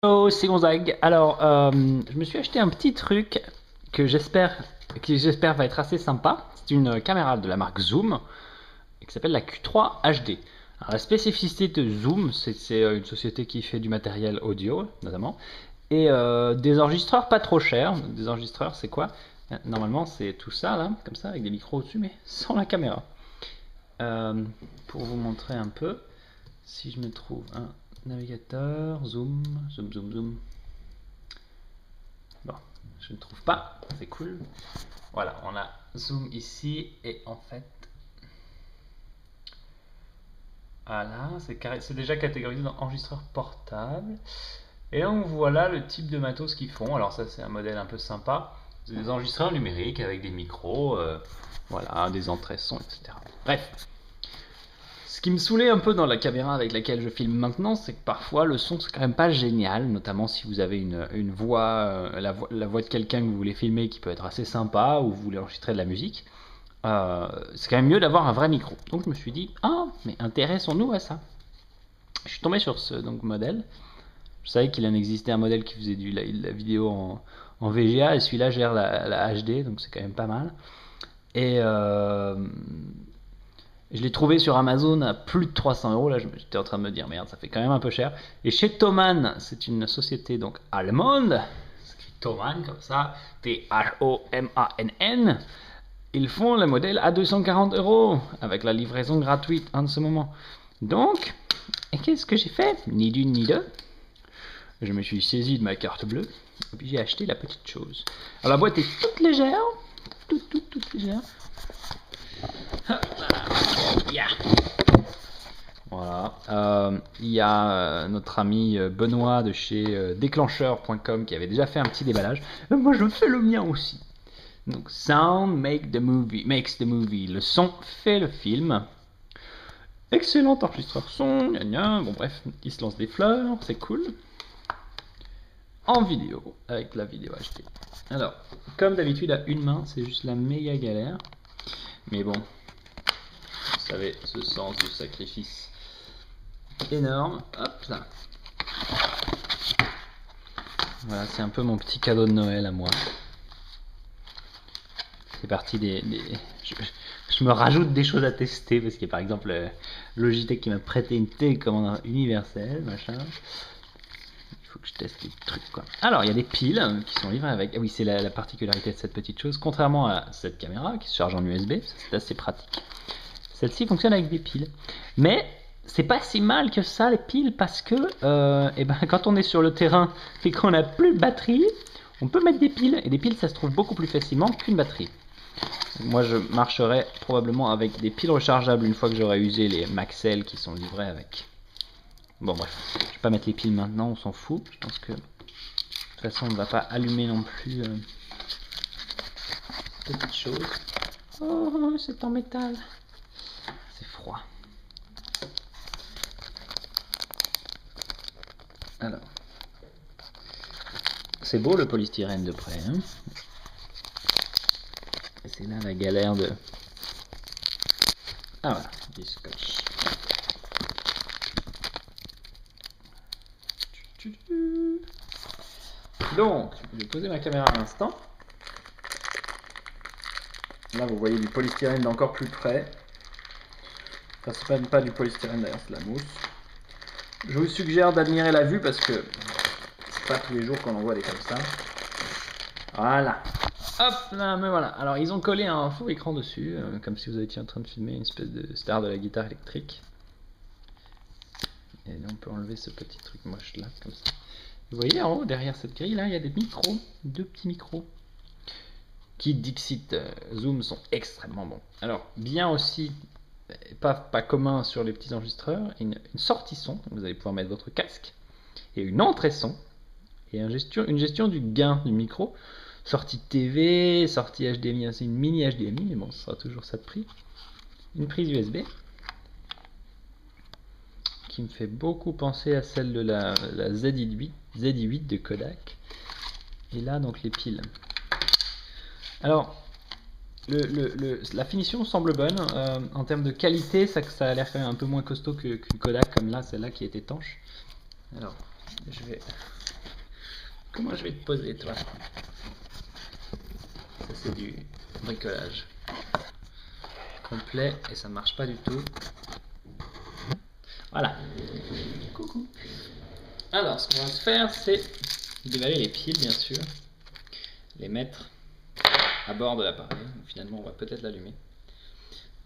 Hello, c'est Gonzague. Alors, je me suis acheté un petit truc que j'espère va être assez sympa. C'est une caméra de la marque Zoom qui s'appelle la Q3 HD. Alors, la spécificité de Zoom, c'est une société qui fait du matériel audio, notamment, et des enregistreurs pas trop chers. Des enregistreurs, c'est quoi? Normalement, c'est tout ça, là, comme ça, avec des micros au-dessus, mais sans la caméra. Pour vous montrer un peu, si je me trouve un navigateur, zoom, zoom, zoom, zoom. Bon, je ne trouve pas, c'est cool. Voilà, on a zoom ici et en fait, voilà, c'est déjà catégorisé dans enregistreur portable. Et donc voilà le type de matos qu'ils font. Alors ça c'est un modèle un peu sympa. C'est des enregistreurs numériques avec des micros, voilà, des entrées son, etc. Bref, ce qui me saoulait un peu dans la caméra avec laquelle je filme maintenant, c'est que parfois le son c'est quand même pas génial, notamment si vous avez une voix, la voix de quelqu'un que vous voulez filmer qui peut être assez sympa ou vous voulez enregistrer de la musique. C'est quand même mieux d'avoir un vrai micro. Donc je me suis dit, ah, mais intéressons-nous à ça. Je suis tombé sur ce modèle. Je savais qu'il en existait un modèle qui faisait la vidéo en VGA et celui-là gère la HD, donc c'est quand même pas mal. Et je l'ai trouvé sur Amazon à plus de 300 euros. Là, j'étais en train de me dire, merde, ça fait quand même un peu cher. Et chez Thomann, c'est une société donc allemande, écrit Thomann comme ça, Thomann. Ils font le modèle à 240 euros avec la livraison gratuite en ce moment. Donc, et qu'est-ce que j'ai fait? Ni d'une ni deux. Je me suis saisi de ma carte bleue et puis j'ai acheté la petite chose. Alors la boîte est toute légère, toute légère. Yeah. Voilà. Il y a notre ami Benoît de chez déclencheur.com qui avait déjà fait un petit déballage. Moi je fais le mien aussi. Donc sound makes the movie. Le son fait le film. Excellent enregistreur son, gna gna. Bon bref, il se lance des fleurs, c'est cool. En vidéo, avec la vidéo HD. Alors, comme d'habitude à une main, c'est juste la méga galère. Mais bon, vous savez, ce sens du sacrifice énorme. Hop là. Voilà, c'est un peu mon petit cadeau de Noël à moi. C'est parti je me rajoute des choses à tester parce qu'il y a par exemple Logitech qui m'a prêté une télécommande universelle, machin. Il faut que je teste des trucs quoi. Alors il y a des piles qui sont livrées avec. Ah oui, c'est la particularité de cette petite chose. Contrairement à cette caméra qui se charge en USB, c'est assez pratique. Celle-ci fonctionne avec des piles. Mais c'est pas si mal que ça les piles parce que quand on est sur le terrain et qu'on n'a plus de batterie, on peut mettre des piles. Et des piles ça se trouve beaucoup plus facilement qu'une batterie. Moi je marcherai probablement avec des piles rechargeables une fois que j'aurai usé les Maxell qui sont livrés avec. Bon bref, je vais pas mettre les piles maintenant, on s'en fout. Je pense que de toute façon on ne va pas allumer non plus petite chose. Oh c'est en métal. C'est froid. Alors, c'est beau le polystyrène de près. Hein, et c'est là la galère de... Ah voilà, du scotch. Donc, je vais poser ma caméra à l'instant. Là, vous voyez du polystyrène d'encore plus près. Enfin, c'est même pas du polystyrène d'ailleurs, c'est de la mousse. Je vous suggère d'admirer la vue parce que c'est pas tous les jours qu'on en voit des comme ça. Voilà. Hop là, mais voilà. Alors, ils ont collé un faux écran dessus, comme si vous étiez en train de filmer une espèce de star de la guitare électrique. Et là, on peut enlever ce petit truc moche là, comme ça. Vous voyez en haut, derrière cette grille là, il y a des micros, deux petits micros. Qui Dixit Zoom sont extrêmement bons. Alors, bien aussi, pas commun sur les petits enregistreurs, une sortie son, vous allez pouvoir mettre votre casque, et une entrée son, et une gestion du gain du micro. Sortie TV, sortie HDMI, c'est une mini HDMI, mais bon, ce sera toujours ça de prix. Une prise USB, qui me fait beaucoup penser à celle de la ZI8 de Kodak. Et là, donc les piles. Alors, la finition semble bonne. En termes de qualité, ça a l'air quand même un peu moins costaud qu'une Kodak, comme là, celle-là qui est étanche. Alors, je vais Comment je vais te poser, toi? Ça, c'est du bricolage complet et ça ne marche pas du tout. Voilà. Coucou. Alors, ce qu'on va faire, c'est dévaler les piles, bien sûr, les mettre à bord de l'appareil. Finalement, on va peut-être l'allumer.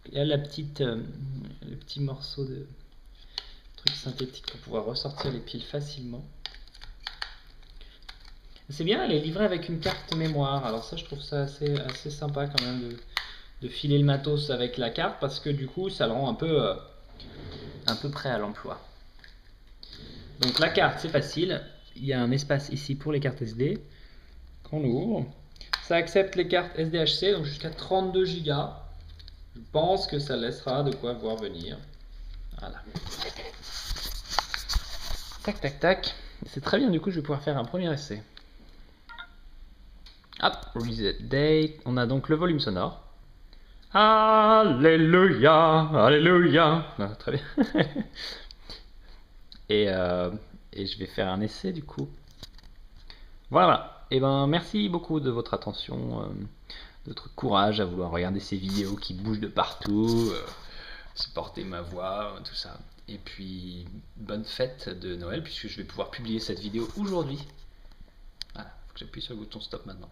Il y a le petit morceau de truc synthétique pour pouvoir ressortir les piles facilement. C'est bien, elle est livrée avec une carte mémoire. Alors ça, je trouve ça assez sympa quand même de filer le matos avec la carte, parce que du coup, ça le rend un peu prêt à l'emploi. Donc la carte, c'est facile. Il y a un espace ici pour les cartes SD qu'on ouvre. Ça accepte les cartes SDHC, donc jusqu'à 32 Go. Je pense que ça laissera de quoi voir venir. Voilà. Tac, tac, tac. C'est très bien, du coup, je vais pouvoir faire un premier essai. Hop, reset date. On a donc le volume sonore. Alléluia, alléluia. Non, très bien. et je vais faire un essai, du coup. Voilà. Et ben, merci beaucoup de votre attention, de votre courage à vouloir regarder ces vidéos qui bougent de partout, supporter ma voix, tout ça. Et puis, bonne fête de Noël, puisque je vais pouvoir publier cette vidéo aujourd'hui. Voilà, faut que j'appuie sur le bouton stop maintenant.